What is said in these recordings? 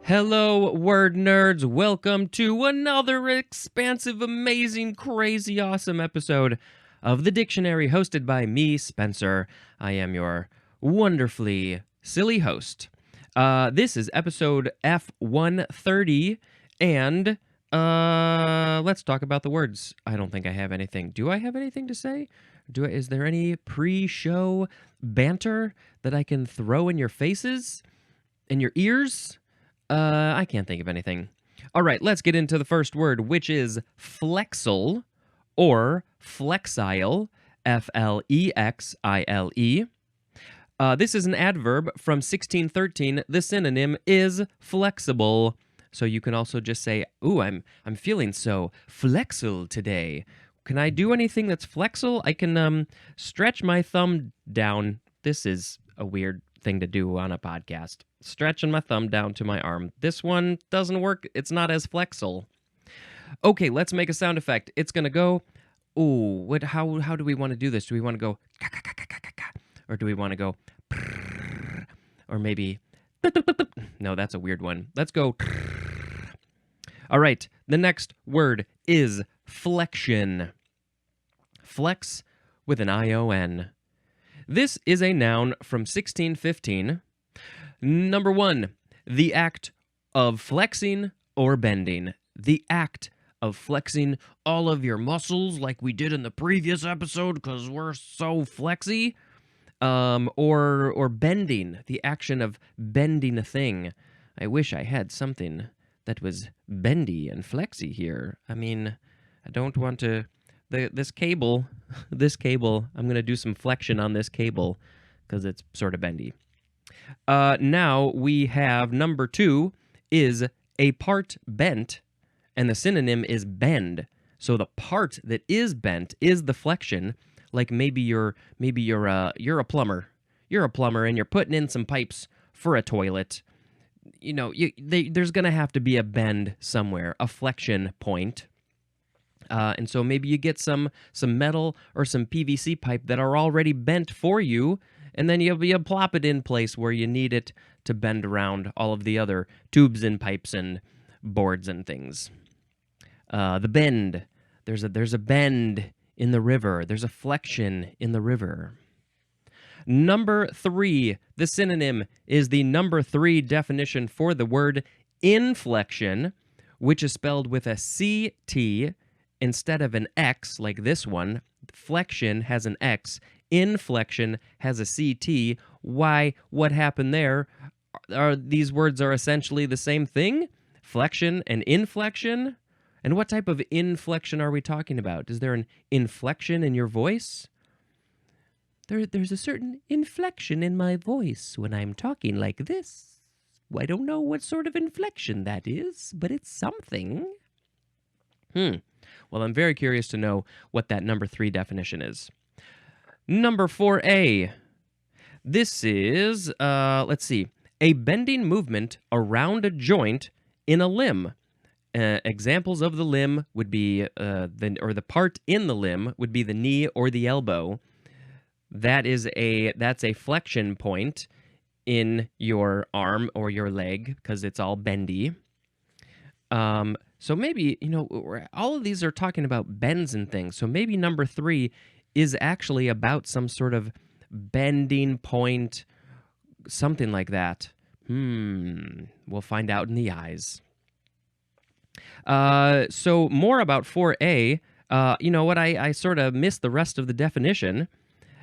Hello, word nerds. Welcome to another expansive, amazing, crazy, awesome episode of The Dictionary, hosted by me, Spencer. I am your wonderfully silly host. This is episode F130, and let's talk about the words. I don't think I have anything. Do I have anything to say? Is there any pre-show banter that I can throw in your faces, in your ears? I can't think of anything. All right, let's get into the first word, which is flexile or flexile, F-L-E-X-I-L-E. This is an adverb from 1613. The synonym is flexible. So you can also just say, "Ooh, I'm feeling so flexile today." Can I do anything that's flexile? I can stretch my thumb down. This is a weird thing to do on a podcast. Stretching my thumb down to my arm. This one doesn't work. It's not as flexile. Okay, let's make a sound effect. It's gonna go. Ooh, how do we want to do this? Do we want to go or do we want to go or maybe no, that's a weird one. Let's go. All right, the next word is flexion. Flex with an I-O-N. This is a noun from 1615. Number 1, the act of flexing or bending. The act of flexing all of your muscles like we did in the previous episode because we're so flexy. Or bending, the action of bending a thing. I wish I had something that was bendy and flexy here. I mean, I don't want to... This cable, I'm going to do some flexion on this cable because it's sort of bendy. Now we have number 2 is a part bent, and the synonym is bend. So the part that is bent is the flexion. Like maybe you're a plumber. You're a plumber and you're putting in some pipes for a toilet. You know, there's going to have to be a bend somewhere, a flexion point. And so maybe you get some metal or some PVC pipe that are already bent for you, and then you plop it in place where you need it to bend around all of the other tubes and pipes and boards and things. The bend. There's a bend in the river. There's a flexion in the river. Number 3, the synonym is the number 3 definition for the word inflection, which is spelled with a CT instead of an X like this one. Flexion has an X. Inflection has a CT. Why? What happened there? These words are essentially the same thing? Flexion and inflection? And what type of inflection are we talking about? Is there an inflection in your voice? There's a certain inflection in my voice when I'm talking like this. I don't know what sort of inflection that is, but it's something. Well, I'm very curious to know what that number 3 definition is. Number 4A. This is, let's see, a bending movement around a joint in a limb. Examples of the limb would be, the part in the limb would be the knee or the elbow. That's a flexion point in your arm or your leg because it's all bendy. So maybe, all of these are talking about bends and things. So maybe number 3 is actually about some sort of bending point, something like that. We'll find out in the eyes. So more about 4A. You know what? I sort of missed the rest of the definition.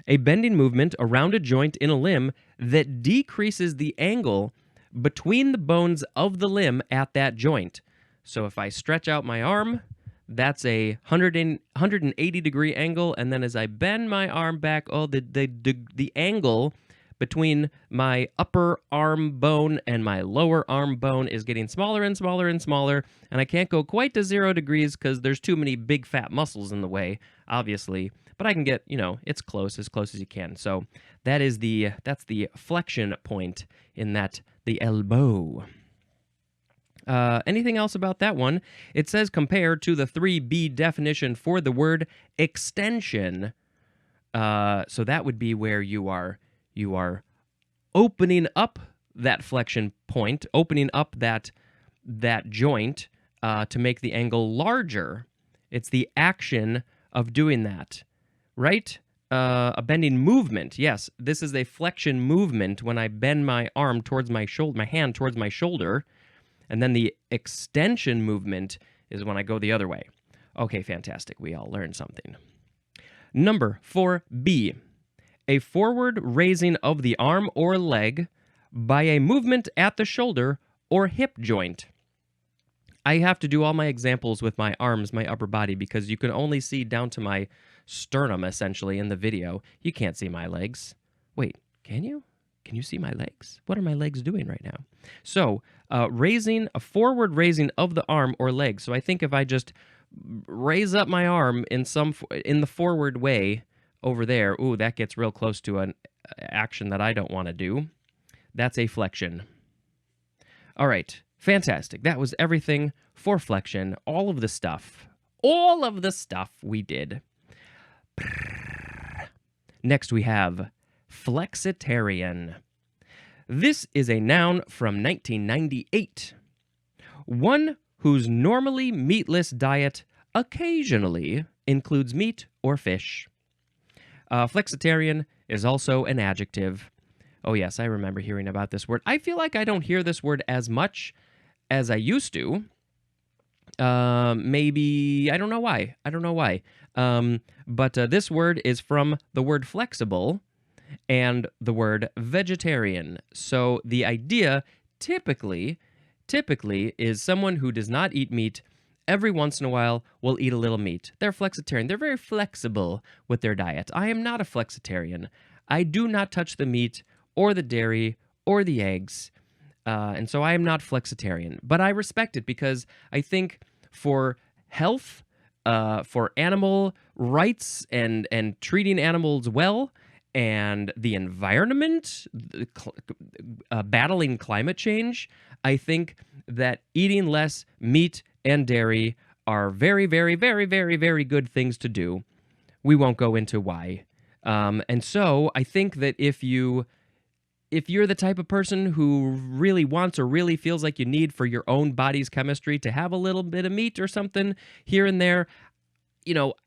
A bending movement around a joint in a limb that decreases the angle between the bones of the limb at that joint. So if I stretch out my arm, that's a 180-degree angle, and then as I bend my arm back, the angle between my upper arm bone and my lower arm bone is getting smaller and smaller and smaller, and I can't go quite to 0 degrees because there's too many big fat muscles in the way, obviously. But I can get, it's as close as you can. So that's the flexion point in the elbow. Anything else about that one? It says compared to the 3B definition for the word extension. So that would be where you are opening up that flexion point, opening up that joint to make the angle larger. It's the action of doing that, right? A bending movement. Yes, this is a flexion movement when I bend my arm towards my shoulder, my hand towards my shoulder, and then the extension movement is when I go the other way. Okay, fantastic. We all learned something. Number 4B, a forward raising of the arm or leg by a movement at the shoulder or hip joint. I have to do all my examples with my arms, my upper body, because you can only see down to my sternum, essentially, in the video. You can't see my legs. Wait, can you? Can you see my legs? What are my legs doing right now? So, a forward raising of the arm or leg. So I think if I just raise up my arm in the forward way over there, ooh, that gets real close to an action that I don't want to do. That's a flexion. All right, fantastic. That was everything for flexion. All of the stuff we did. Next we have flexitarian. This is a noun from 1998. One whose normally meatless diet occasionally includes meat or fish. Flexitarian is also an adjective. Oh yes, I remember hearing about this word. I feel like I don't hear this word as much as I used to. Maybe, I don't know why. But this word is from the word flexible and the word vegetarian. So the idea typically is someone who does not eat meat every once in a while will eat a little meat. They're flexitarian. They're very flexible with their diet. I am not a flexitarian. I do not touch the meat or the dairy or the eggs. And so I am not flexitarian. But I respect it because I think for health, for animal rights and treating animals well, and the environment, battling climate change, I think that eating less meat and dairy are very, very, very, very, very good things to do. We won't go into why. And so I think that if you're the type of person who really wants or really feels like you need for your own body's chemistry to have a little bit of meat or something here and there,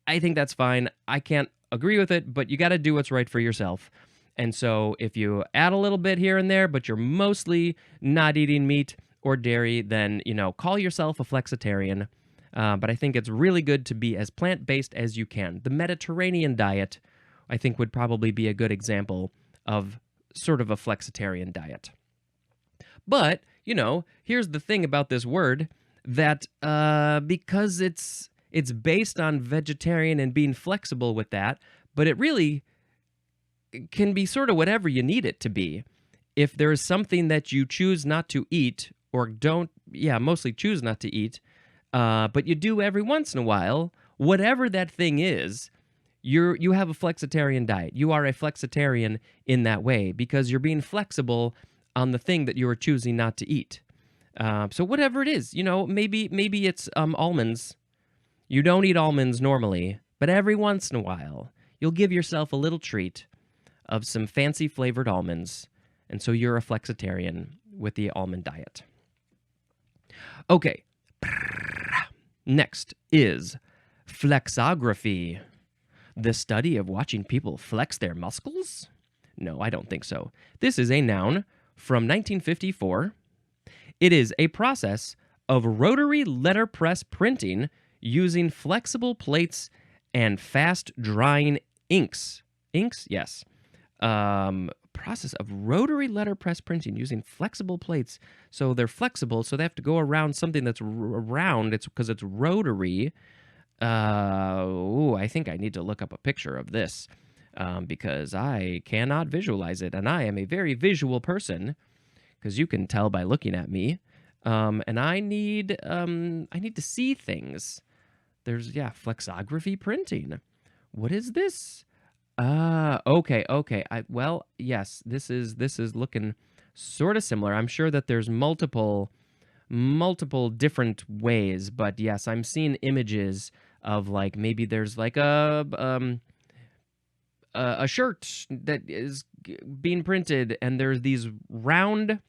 I think that's fine. I can't agree with it, but you got to do what's right for yourself. And so if you add a little bit here and there, but you're mostly not eating meat or dairy, then, call yourself a flexitarian. But I think it's really good to be as plant-based as you can. The Mediterranean diet, I think, would probably be a good example of sort of a flexitarian diet. But, here's the thing about this word, that because it's based on vegetarian and being flexible with that, but it really can be sort of whatever you need it to be. If there is something that you choose not to eat, or mostly choose not to eat, but you do every once in a while, whatever that thing is, you have a flexitarian diet. You are a flexitarian in that way because you're being flexible on the thing that you are choosing not to eat. So whatever it is, maybe it's almonds. You don't eat almonds normally, but every once in a while, you'll give yourself a little treat of some fancy flavored almonds, and so you're a flexitarian with the almond diet. Okay, next is flexography. The study of watching people flex their muscles? No, I don't think so. This is a noun from 1954. It is a process of rotary letterpress printing using flexible plates and fast-drying inks. Inks? Yes. Process of rotary letterpress printing using flexible plates. So they're flexible, so they have to go around something that's round. It's because it's rotary. I think I need to look up a picture of this because I cannot visualize it, and I am a very visual person, because you can tell by looking at me. And I need to see things. There's flexography printing. What is this? Okay. Yes, this is looking sort of similar. I'm sure that there's multiple different ways, but yes, I'm seeing images of maybe there's a shirt that is being printed, and there's these round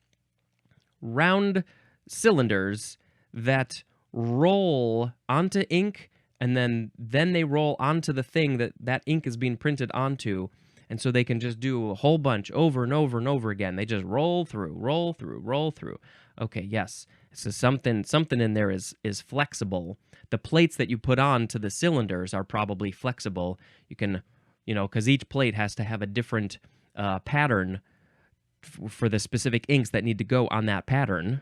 round cylinders that roll onto ink, and then they roll onto the thing that ink is being printed onto. And so they can just do a whole bunch over and over and over again. They just roll through, roll through, roll through. Okay, yes. So something in there is flexible. The plates that you put on to the cylinders are probably flexible. You can, because each plate has to have a different pattern for the specific inks that need to go on that pattern.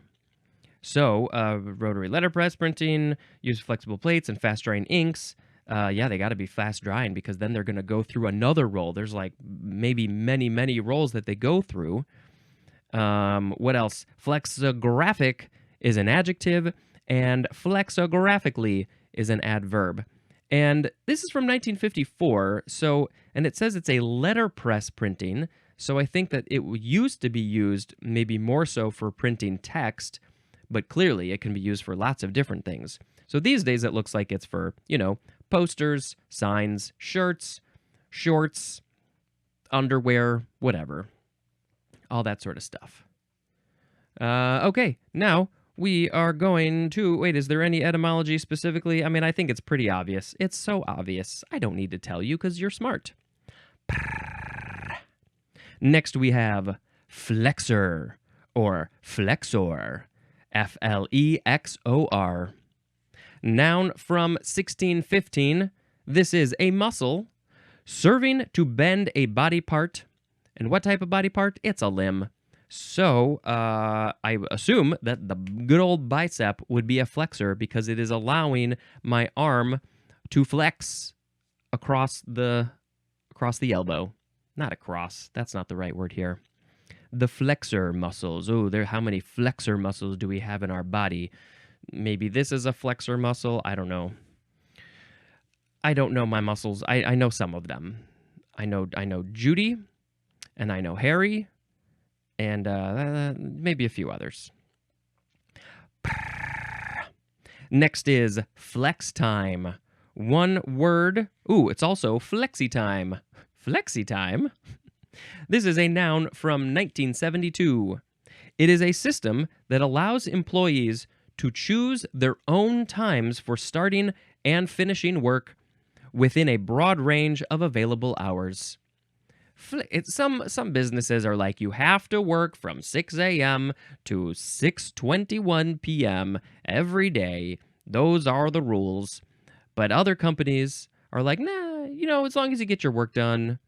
So, rotary letterpress printing, use flexible plates and fast-drying inks. They got to be fast-drying because then they're going to go through another roll. There's like maybe many, many rolls that they go through. What else? Flexographic is an adjective, and flexographically is an adverb. And this is from 1954, and it says it's a letterpress printing, so I think that it used to be used maybe more so for printing text, but clearly it can be used for lots of different things. So these days it looks like it's for, posters, signs, shirts, shorts, underwear, whatever. All that sort of stuff. Okay, now we are going to... Wait, is there any etymology specifically? I mean, I think it's pretty obvious. It's so obvious. I don't need to tell you because you're smart. Next we have flexor or flexor. Flexor. Noun from 1615. This is a muscle serving to bend a body part. And what type of body part? It's a limb. So I assume that the good old bicep would be a flexor because it is allowing my arm to flex across the elbow. Not across. That's not the right word here. The flexor muscles. Oh, how many flexor muscles do we have in our body? Maybe this is a flexor muscle. I don't know. I don't know my muscles. I know some of them. I know Judy, and I know Harry, and maybe a few others. Next is flex time. One word. Ooh, it's also flexi time. Flexi time? This is a noun from 1972. It is a system that allows employees to choose their own times for starting and finishing work within a broad range of available hours. Some businesses are like, you have to work from 6 a.m. to 6:21 p.m. every day. Those are the rules. But other companies are like, nah, as long as you get your work done,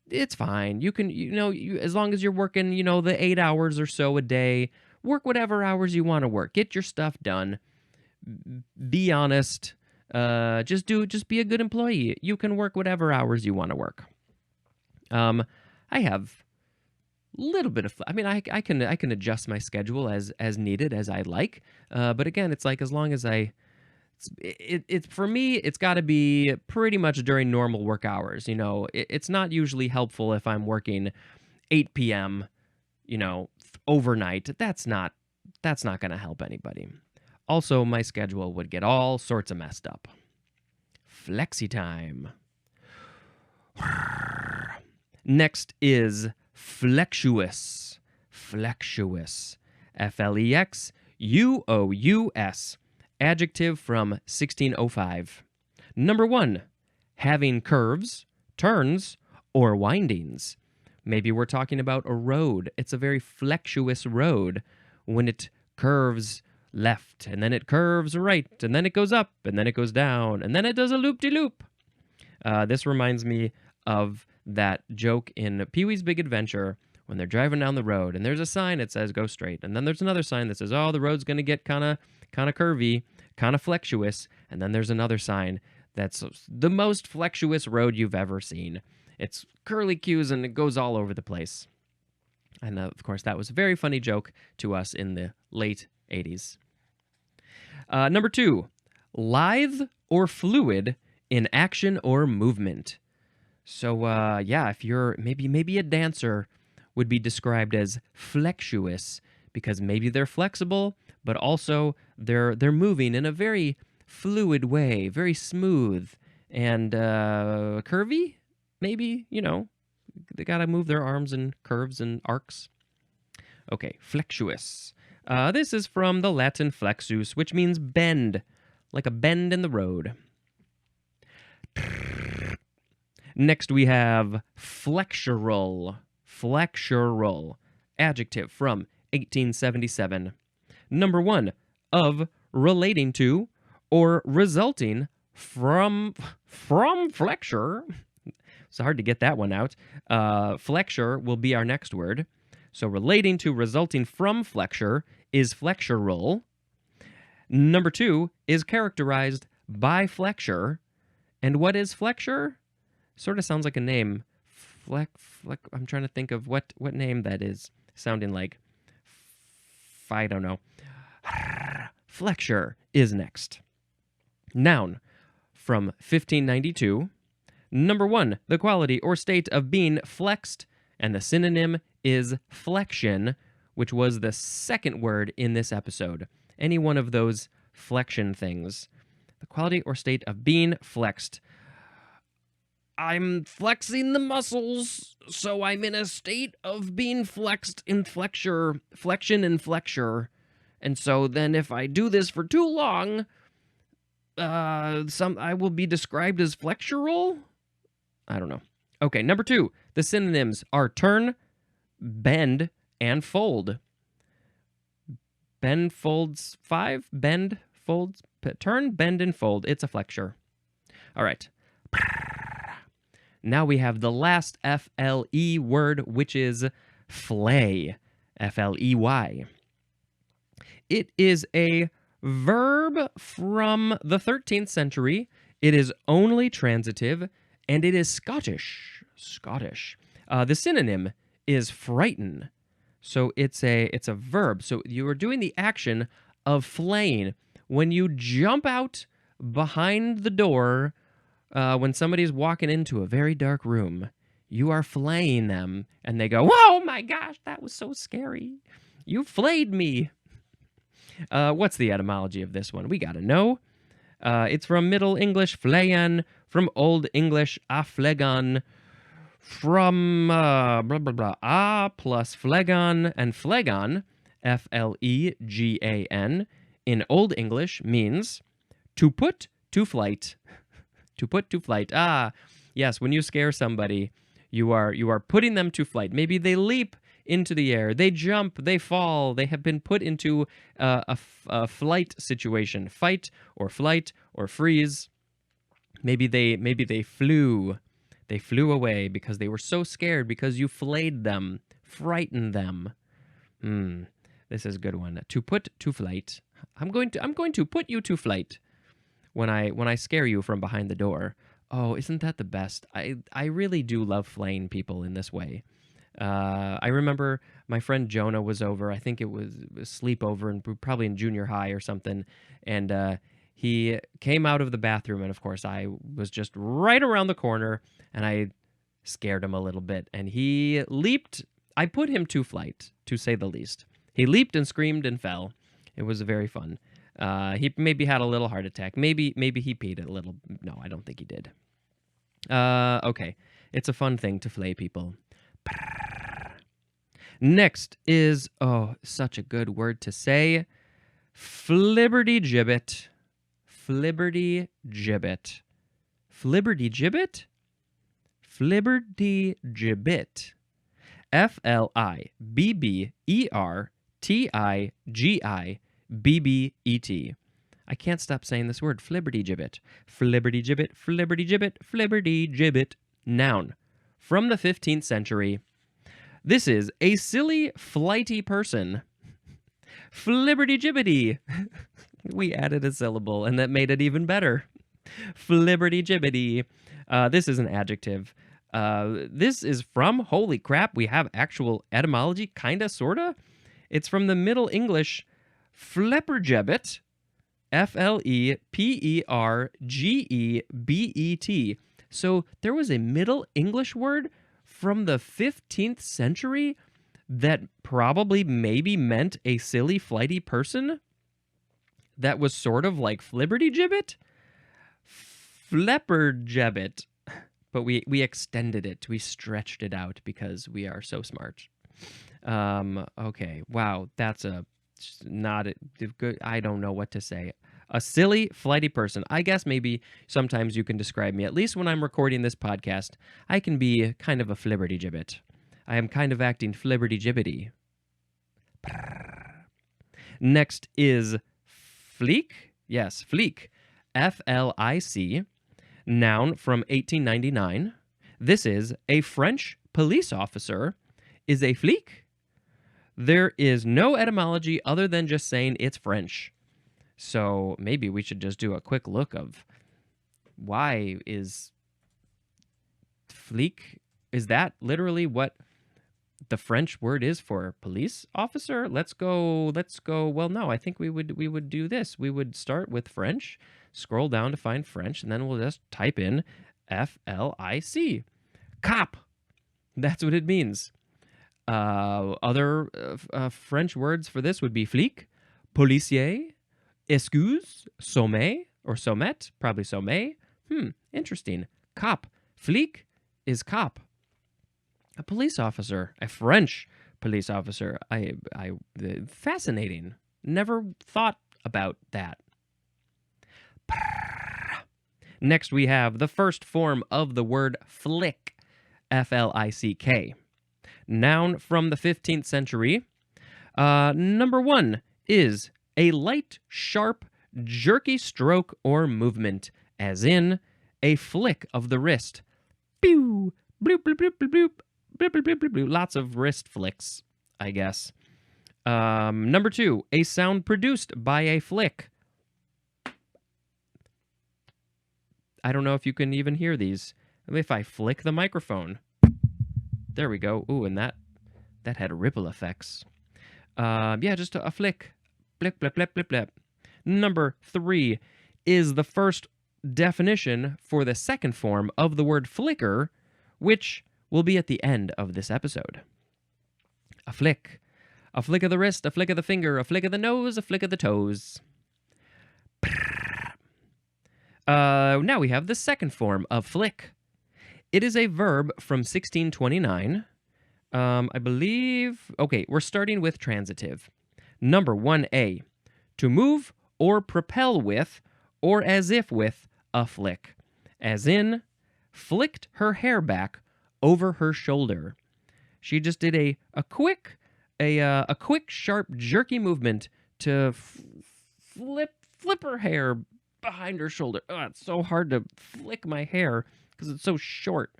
it's fine. You can, as long as you're working, the 8 hours or so a day, work whatever hours you want to work. Get your stuff done. Be honest. Just be a good employee. You can work whatever hours you want to work. I have a little bit of, I can adjust my schedule as needed, as I like. But again, it's like, as long as for me, it's got to be pretty much during normal work hours. It's not usually helpful if I'm working 8 p.m., overnight. That's not going to help anybody. Also, my schedule would get all sorts of messed up. Flexi time. Next is flexuous. Flexuous. Flexuous. Adjective from 1605. Number 1, having curves, turns, or windings. Maybe we're talking about a road. It's a very flexuous road when it curves left, and then it curves right, and then it goes up, and then it goes down, and then it does a loop-de-loop. This reminds me of that joke in Pee-wee's Big Adventure when they're driving down the road, and there's a sign that says go straight, and then there's another sign that says, oh, the road's going to get kind of curvy, kind of flexuous, and then there's another sign that's the most flexuous road you've ever seen. It's curly cues, and it goes all over the place. And of course, that was a very funny joke to us in the late 80s. Number 2, lithe or fluid in action or movement. So, if you're maybe a dancer would be described as flexuous because maybe they're flexible, but also they're moving in a very fluid way, very smooth and curvy. Maybe, they got to move their arms in curves and arcs. Okay, flexuous. This is from the Latin flexus, which means bend, like a bend in the road. Next we have flexural. Flexural. Adjective from 1877. Number 1, of relating to or resulting from flexure. It's hard to get that one out. Flexure will be our next word. So relating to, resulting from flexure is flexural. Number 2 is characterized by flexure. And what is flexure? Sort of sounds like a name. I'm trying to think of what name that is sounding like. I don't know. Flexure is next. Noun from 1592. Number 1, the quality or state of being flexed, and the synonym is flexion, which was the second word in this episode. Any one of those flexion things. The quality or state of being flexed. I'm flexing the muscles, so I'm in a state of being flexed in flexion and flexure. And so then if I do this for too long, I will be described as flexural? I don't know. Okay, number 2, the synonyms are turn, bend, and fold. Bend, folds, 5, bend, folds, turn, bend, and fold. It's a flexure. All right. Now we have the last FLE word, which is flay. F-L-E-Y. It is a verb from the 13th century. It is only transitive, and it is Scottish. The synonym is frighten. So it's a verb. So you are doing the action of flaying. When you jump out behind the door, when somebody's walking into a very dark room, you are flaying them, and they go, "Whoa, my gosh, that was so scary. You flayed me." What's the etymology of this one? We gotta know. It's from Middle English flayan, from Old English aflegan, from blah, blah, blah, a plus phlegon, and phlegon, F-L-E-G-A-N, in Old English means to put to flight. To put to flight. Ah, yes, when you scare somebody, you are putting them to flight. Maybe they leap into the air, they jump, they fall, they have been put into a flight situation. Fight or flight or freeze. Maybe they flew. They flew away because they were so scared because you flayed them, frightened them. This is a good one. To put to flight. I'm going to put you to flight when I scare you from behind the door. Oh, isn't that the best? I really do love flaying people in this way. I remember my friend Jonah was over. I think it was a sleepover, and probably in junior high or something. And he came out of the bathroom, and of course I was just right around the corner, and I scared him a little bit. And he leaped. I put him to flight, to say the least. He leaped and screamed and fell. It was very fun. He maybe had a little heart attack. Maybe he peed a little. No, I don't think he did. Okay. It's a fun thing to flay people. Next is, oh, such a good word to say, flibbertigibbet. Flibbertigibbet. Flibbertigibbet? Flibbertigibbet. Flibbertigibbet. I can't stop saying this word, flibbertigibbet. Flibbertigibbet, flibbertigibbet, flibbertigibbet. Noun. From the 15th century. This is a silly, flighty person. Flibbertigibbety. We added a syllable, and that made it even better. Flibbertigibbety. This is an adjective. This is from, holy crap, we have actual etymology, kinda, sorta. It's from the Middle English flibbertigibbet, F-L-E-P-E-R-G-E-B-E-T. So there was a Middle English word from the 15th century that probably maybe meant a silly, flighty person that was sort of like flibbertigibbet. Flibbertigibbet. But we extended it. We stretched it out because we are so smart. Okay. Wow. That's a not good. I don't know what to say. A silly, flighty person. I guess maybe sometimes you can describe me. At least when I'm recording this podcast, I can be kind of a flibbertigibbet. I am kind of acting flibbertigibbety. Next is fleek. Yes, fleek. F-L-I-C. Noun from 1899. This is a French police officer is a fleek. There is no etymology other than just saying it's French. So maybe we should just do a quick look of why is fleek, is that literally what the French word is for police officer? Let's go. Well, no, I think we would do this. We would start with French, scroll down to find French, and then we'll just type in F-L-I-C. Cop. That's what it means. Other French words for this would be flic, policier, excuse, sommet, or sommet, probably sommet. Interesting. Cop. Flic is cop. A police officer, a French police officer. Fascinating. Never thought about that. Next, we have the first form of the word flick, F-L-I-C-K. Noun from the 15th century. Number 1 is a light, sharp, jerky stroke or movement, as in a flick of the wrist. Pew! Bloop, bloop, bloop, bloop, bloop. Bloop, bloop, bloop, bloop, bloop. Lots of wrist flicks, I guess. Number 2, a sound produced by a flick. I don't know if you can even hear these. If I flick the microphone. There we go. Ooh, and that had ripple effects. Yeah, just a flick. Blip, blip, blip, blip, blip. Number 3 is the first definition for the second form of the word flicker, which will be at the end of this episode. A flick. A flick of the wrist, a flick of the finger, a flick of the nose, a flick of the toes. Now we have the second form of flick. It is a verb from 1629. I believe... Okay, we're starting with transitive. Number 1A. To move or propel with, or as if with, a flick. As in, flicked her hair back over her shoulder. She just did a quick, sharp, jerky movement to flip her hair behind her shoulder. Oh, it's so hard to flick my hair because it's so short.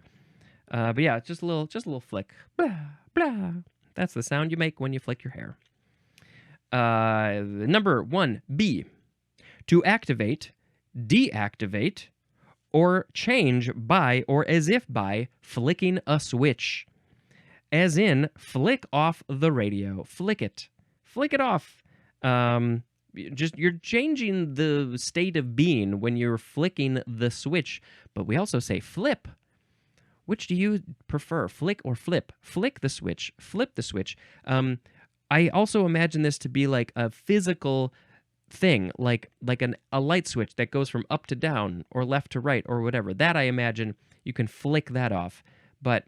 But yeah, it's just a little flick. Blah, blah. That's the sound you make when you flick your hair. Number 1B. To activate, deactivate, or change by or as if by flicking a switch. As in, flick off the radio. Flick it. Flick it off. You're changing the state of being when you're flicking the switch. But we also say flip. Which do you prefer, flick or flip? Flick the switch, flip the switch. I also imagine this to be like a physical thing, like a light switch that goes from up to down or left to right or whatever. That I imagine you can flick that off. But,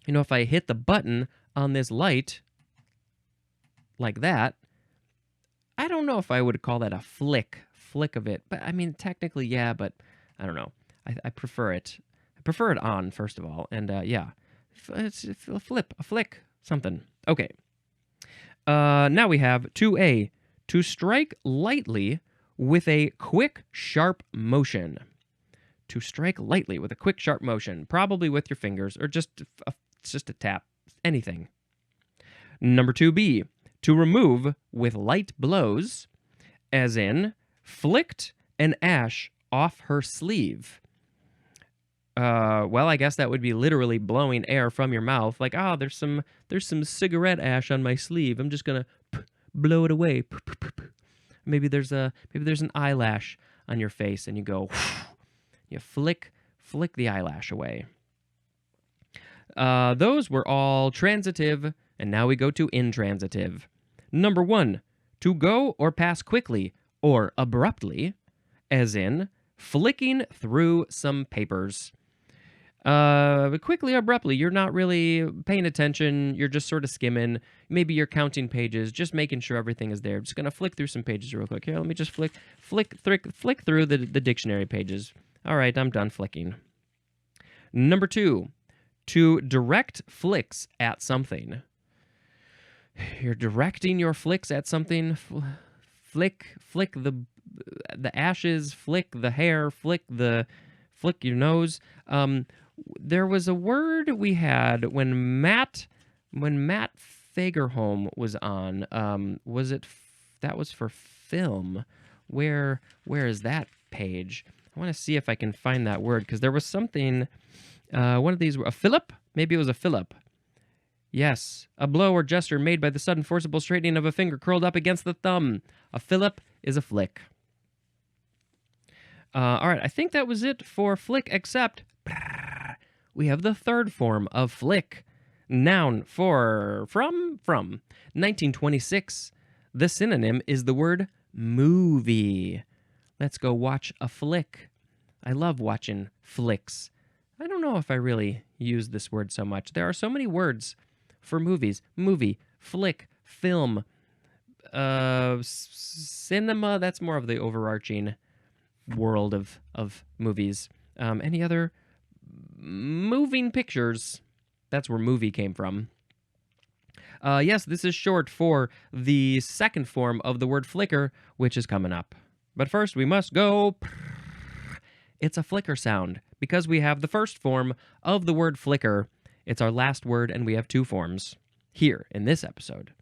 you know, if I hit the button on this light like that, I don't know if I would call that a flick of it. But I mean, technically, yeah, but I don't know. I prefer it. I prefer it on, first of all. And yeah, it's a flick, something. Okay. Now we have 2A. To strike lightly with a quick, sharp motion. To strike lightly with a quick, sharp motion. Probably with your fingers or just a tap. Anything. Number 2B. To remove with light blows. As in, flicked an ash off her sleeve. Well, I guess that would be literally blowing air from your mouth. Like, there's some cigarette ash on my sleeve. I'm just gonna blow it away. Maybe there's an eyelash on your face, and you go, you flick the eyelash away. Those were all transitive, and now we go to intransitive. Number 1, to go or pass quickly or abruptly, as in flicking through some papers. Quickly, abruptly, you're not really paying attention. You're just sort of skimming. Maybe you're counting pages, just making sure everything is there. Just gonna flick through some pages real quick. Here, let me just flick through the dictionary pages. All right, I'm done flicking. Number 2, to direct flicks at something. You're directing your flicks at something. Flick the ashes. Flick the hair. Flick your nose. There was a word we had when Matt Fagerholm was on. Was it that was for film? Where is that page? I want to see if I can find that word because there was something. One of these, a fillip? Maybe it was a fillip. Yes, a blow or gesture made by the sudden forcible straightening of a finger curled up against the thumb. A fillip is a flick. All right, I think that was it for flick, except we have the third form of flick. Noun from 1926. The synonym is the word movie. Let's go watch a flick. I love watching flicks. I don't know if I really use this word so much. There are so many words for movies. Movie, flick, film, cinema. That's more of the overarching world of movies. Any other moving pictures? That's where movie came from. Yes, this is short for the second form of the word flicker, which is coming up. But first, we must go. It's a flicker sound because we have the first form of the word flicker. It's our last word, and we have 2 forms here in this episode.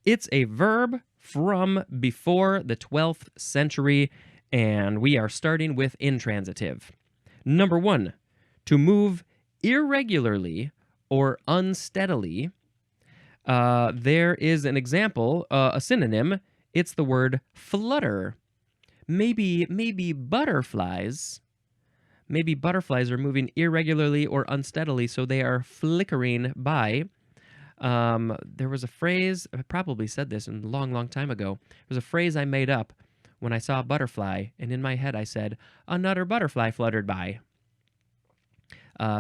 It's a verb from before the 12th century, and we are starting with intransitive. Number 1, to move irregularly or unsteadily. There is an example, a synonym. It's the word flutter. Maybe butterflies. Maybe butterflies are moving irregularly or unsteadily, so they are flickering by. There was a phrase, I probably said this a long, long time ago. There was a phrase I made up when I saw a butterfly, and in my head I said, another butterfly fluttered by.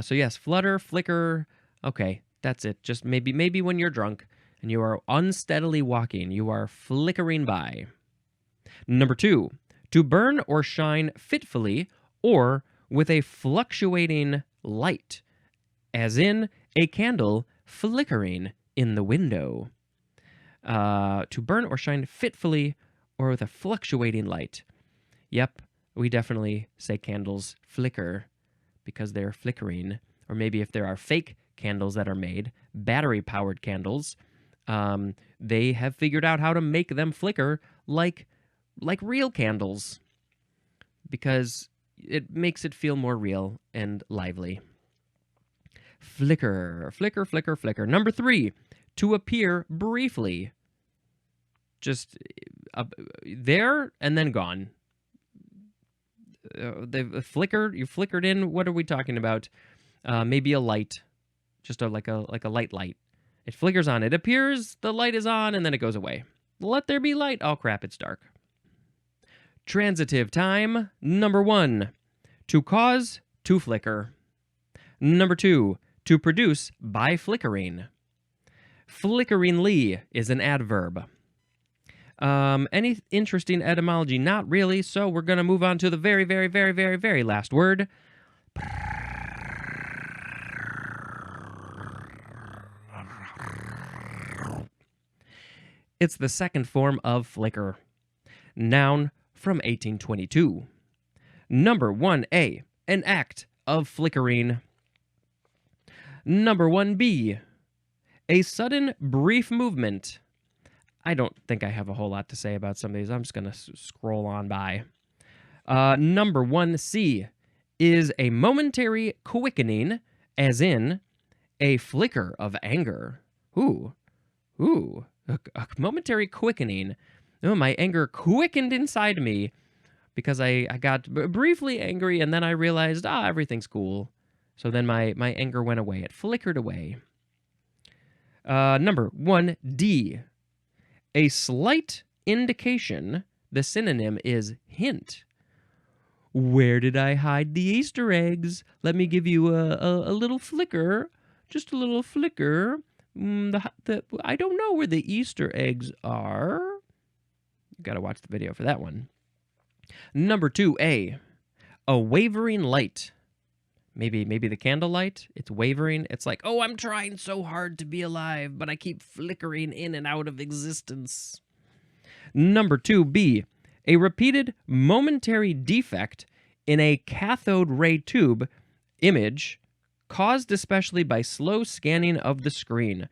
So yes, flutter, flicker, okay, that's it. Just maybe when you're drunk and you are unsteadily walking, you are flickering by. Number 2, to burn or shine fitfully or with a fluctuating light, as in a candle flickering in the window. To burn or shine fitfully or with a fluctuating light. Yep, we definitely say candles flicker because they're flickering. Or maybe if there are fake candles that are made, battery-powered candles, they have figured out how to make them flicker like real candles because it makes it feel more real and lively. Flicker, flicker, flicker, flicker. Number 3, to appear briefly. Just there and then gone. They've flickered. You flickered in. What are we talking about? Maybe a light, just like a light. It flickers on. It appears the light is on, and then it goes away. Let there be light. Oh crap! It's dark. Transitive time. Number 1, to cause to flicker. Number 2, to produce by flickering. Flickeringly is an adverb. Any interesting etymology? Not really, so we're going to move on to the very, very, very, very, very last word. It's the second form of flicker. Noun from 1822. Number 1A, an act of flickering. Number 1B, a sudden brief movement. I don't think I have a whole lot to say about some of these. I'm just going to scroll on by. Number 1C is a momentary quickening, as in a flicker of anger. Ooh, a momentary quickening. Oh, my anger quickened inside me because I got briefly angry and then I realized, everything's cool. So then my anger went away. It flickered away. Number 1D. A slight indication. The synonym is hint. Where did I hide the Easter eggs? Let me give you a little flicker. Just a little flicker. I don't know where the Easter eggs are. You got to watch the video for that one. Number 2A, a wavering light. Maybe the candlelight. It's wavering. It's like, oh, I'm trying so hard to be alive, but I keep flickering in and out of existence. Number 2B, a repeated momentary defect in a cathode ray tube image caused especially by slow scanning of the screen.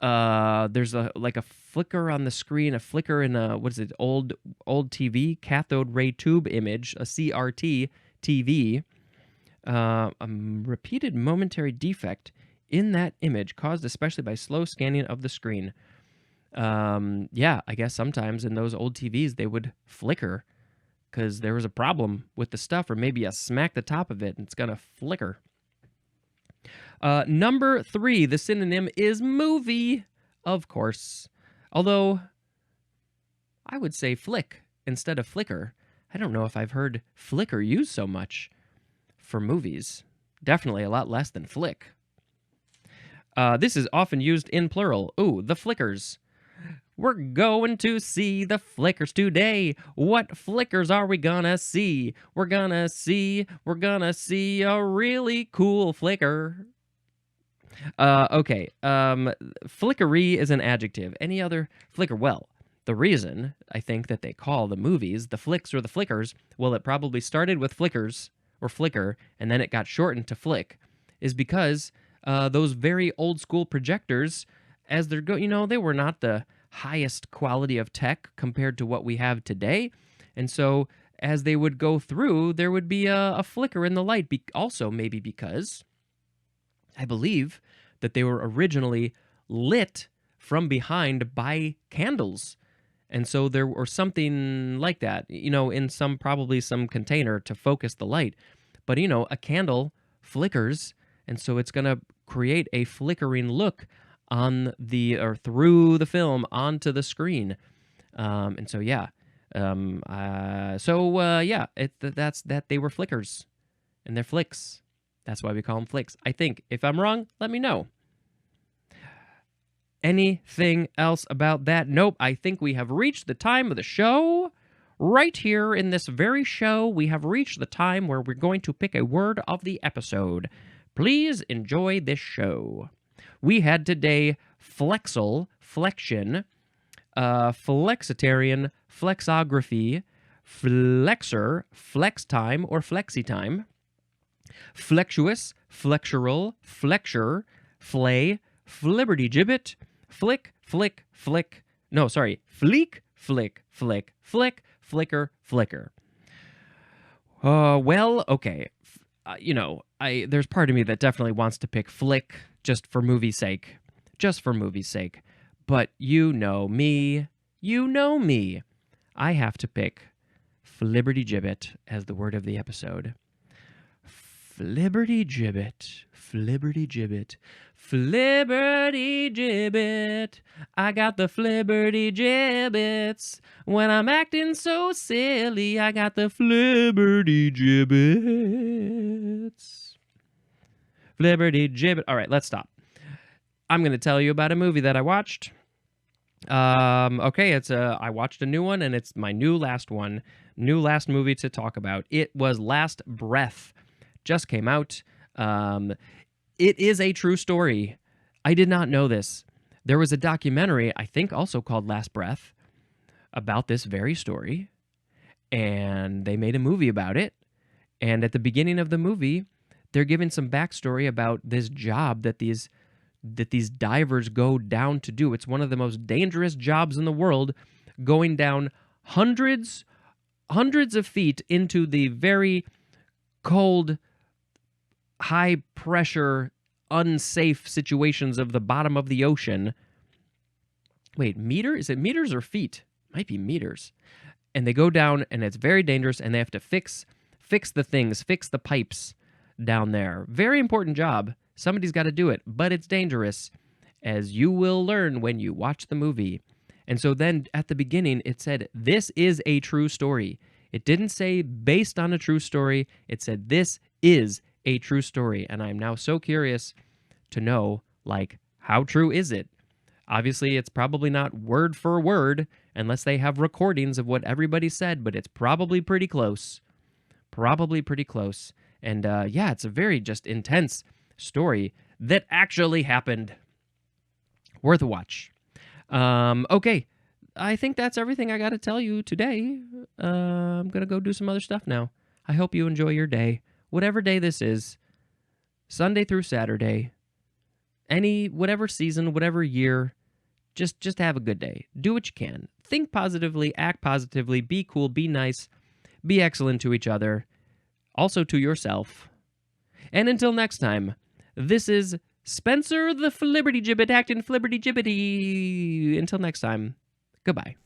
There's a flicker on the screen, a flicker in a, what is it, old TV, cathode ray tube image, a CRT TV. A repeated momentary defect in that image caused especially by slow scanning of the screen. Yeah, I guess sometimes in those old TVs they would flicker because there was a problem with the stuff, or maybe you smack the top of it and it's gonna flicker. Number 3, the synonym is movie, of course. Although I would say flick instead of flicker. I don't know if I've heard flicker used so much for movies. Definitely a lot less than flick. This is often used in plural. Ooh, the flickers. We're going to see the flickers today. What flickers are we gonna see? We're gonna see a really cool flicker. Okay. Flickery is an adjective. Any other flicker? Well, the reason I think that they call the movies the flicks or the flickers, well, it probably started with flickers or flicker, and then it got shortened to flick, is because those very old school projectors, as they're they were not the highest quality of tech compared to what we have today. And so as they would go through, there would be a flicker in the light. Also, maybe because I believe that they were originally lit from behind by candles. And so there or something like that, in probably some container to focus the light. But, a candle flickers, and so it's going to create a flickering look on through the film onto the screen. And so, yeah. That's that they were flickers, and they're flicks. That's why we call them flicks. I think. If I'm wrong, let me know. Anything else about that? Nope. I think we have reached the time of the show. Right here in this very show, we have reached the time where we're going to pick a word of the episode. Please enjoy this show. We had today flexile, flexion, flexitarian, flexography, flexor, flex time or flexi time, flexuous, flexural, flexure, flay, flibbertigibbet, flick, flick, flick. No, sorry. Fleek, flick, flick, flick, flicker, flicker. Well, okay. There's part of me that definitely wants to pick flick just for movie's sake. Just for movie's sake. But you know me. I have to pick flibbertigibbet as the word of the episode. Flibbertigibbet, flibbertigibbet, flibbertigibbet. I got the flibbertigibbets. When I'm acting so silly, I got the flibbertigibbets. Flibbertigibbet. All right, let's stop. I'm going to tell you about a movie that I watched. Okay, I watched a new one, and it's my new last movie to talk about. It was Last Breath. Just came out. It is a true story. I did not know this. There was a documentary, I think also called Last Breath, about this very story, and they made a movie about it. And at the beginning of the movie, they're giving some backstory about this job that these divers go down to do. It's one of the most dangerous jobs in the world, going down hundreds of feet into the very cold, high-pressure, unsafe situations of the bottom of the ocean. Wait, meter? Is it meters or feet? Might be meters. And they go down, and it's very dangerous, and they have to fix the things, fix the pipes down there. Very important job. Somebody's got to do it, but it's dangerous, as you will learn when you watch the movie. And so then, at the beginning, it said, this is a true story. It didn't say based on a true story. It said this is a true story. And I'm now so curious to know, like, how true is it? Obviously, it's probably not word for word unless they have recordings of what everybody said, but it's probably pretty close. Probably pretty close. And yeah, it's a very just intense story that actually happened. Worth a watch. Okay, I think that's everything I got to tell you today. I'm going to go do some other stuff now. I hope you enjoy your day, whatever day this is, Sunday through Saturday, whatever season, whatever year. Just have a good day. Do what you can. Think positively, act positively, be cool, be nice, be excellent to each other, also to yourself. And until next time, this is Spencer the Flibbertigibbet acting flibbertigibbety. Until next time, goodbye.